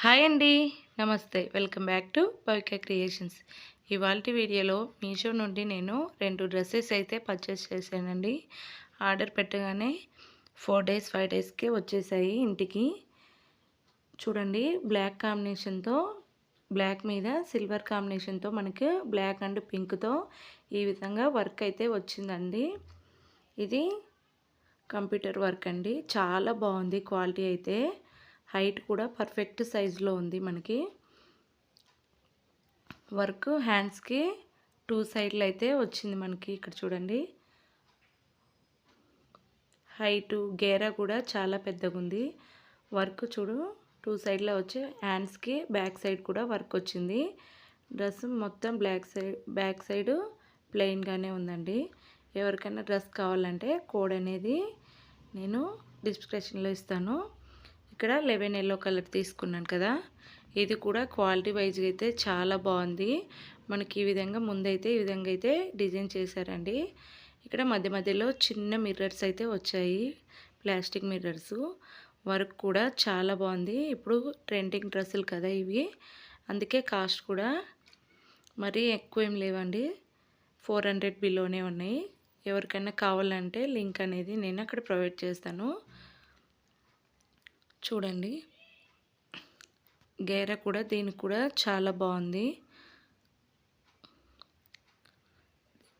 Hi అండి. నమస్తే. Welcome back to Pavika creations. ఇవాల్టి వీడియోలో మీషో నుండి నేను 2 డ్రెస్సెస్ అయితే పర్చేస్ చేశానండి. ఆర్డర్ పెట్టగానే 4 డేస్ 5 డేస్కే వచ్చేసాయి ఇంటికి. చూడండి, బ్లాక్ కాంబినేషన్తో, బ్లాక్ మీద సిల్వర్ కాంబినేషన్తో మనకి బ్లాక్ అండ్ పింక్తో ఈ విధంగా వర్క్ అయితే వచ్చిందండి. ఇది కంప్యూటర్ వర్క్ అండి. చాలా బాగుంది క్వాలిటీ అయితే. హైట్ కూడా పర్ఫెక్ట్ సైజులో ఉంది. మనకి వర్క్ హ్యాండ్స్కి 2 సైడ్లు అయితే వచ్చింది మనకి. ఇక్కడ చూడండి, హైటు గేరా కూడా చాలా పెద్దగా ఉంది. వర్క్ చూడు 2 సైడ్లో వచ్చి హ్యాండ్స్కి బ్యాక్ సైడ్ కూడా వర్క్ వచ్చింది. డ్రెస్ మొత్తం బ్యాక్ సైడ్ ప్లెయిన్గానే ఉందండి. ఎవరికైనా డ్రెస్ కావాలంటే కోడ్ అనేది నేను డిస్క్రిప్షన్లో ఇస్తాను. ఇక్కడ 11 ఎల్లో కలర్ తీసుకున్నాను కదా, ఇది కూడా క్వాలిటీ వైజ్గా అయితే చాలా బాగుంది. మనకి ఈ విధంగా ముందైతే ఈ విధంగా అయితే డిజైన్ చేశారండి. ఇక్కడ మధ్య మధ్యలో చిన్న మిర్రర్స్ అయితే వచ్చాయి, ప్లాస్టిక్ మిర్రర్స్. వర్క్ కూడా చాలా బాగుంది. ఇప్పుడు ట్రెండింగ్ డ్రెస్సులు కదా ఇవి, అందుకే కాస్ట్ కూడా మరీ ఎక్కువ ఏం లేవండి. 400 బిలోనే ఉన్నాయి. ఎవరికైనా కావాలంటే లింక్ అనేది నేను అక్కడ ప్రొవైడ్ చేస్తాను. చూడండి, గేర కూడా దీనికి కూడా చాలా బాగుంది.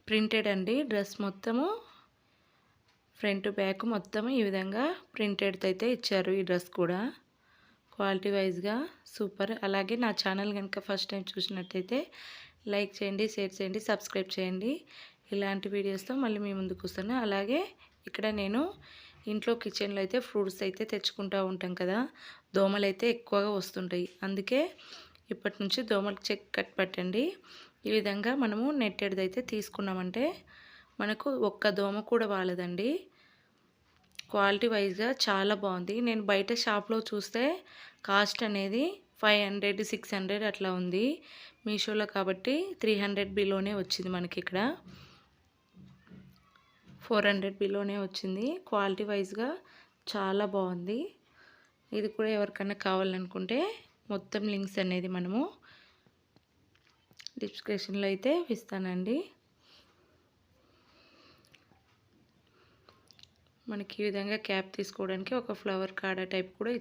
ప్రింటెడ్ అండి. డ్రెస్ మొత్తము ఫ్రంట్ బ్యాక్ మొత్తం ఈ విధంగా ప్రింటెడ్ అయితే ఇచ్చారు. ఈ డ్రెస్ కూడా క్వాలిటీ వైజ్గా సూపర్. అలాగే నా ఛానల్ కనుక ఫస్ట్ టైం చూసినట్టయితే లైక్ చేయండి, షేర్ చేయండి, సబ్స్క్రైబ్ చేయండి. ఇలాంటి వీడియోస్తో మళ్ళీ మీ ముందుకు వస్తాను. అలాగే ఇక్కడ నేను ఇంట్లో కిచెన్లో అయితే ఫ్రూట్స్ అయితే తెచ్చుకుంటూ ఉంటాం కదా, దోమలు అయితే ఎక్కువగా వస్తుంటాయి. అందుకే ఇప్పటి నుంచి దోమలకు చెక్ కట్ పెట్టండి. ఈ విధంగా మనము నెట్టెడ్ది అయితే తీసుకున్నామంటే మనకు ఒక్క దోమ కూడా వాలదండి. క్వాలిటీ వైజ్గా చాలా బాగుంది. నేను బయట షాప్లో చూస్తే కాస్ట్ అనేది 500 600 అట్లా ఉంది. మీషోలో కాబట్టి 300 బిలోనే వచ్చింది మనకి. ఇక్కడ 400 బిలోనే వచ్చింది. క్వాలిటీ వైజ్గా చాలా బాగుంది. ఇది కూడా ఎవరికైనా కావాలనుకుంటే మొత్తం లింక్స్ అనేది మనము డిస్క్రిప్షన్లో అయితే ఇస్తానండి. మనకి ఈ విధంగా క్యాప్ తీసుకోవడానికి ఒక ఫ్లవర్ కాడ టైప్ కూడా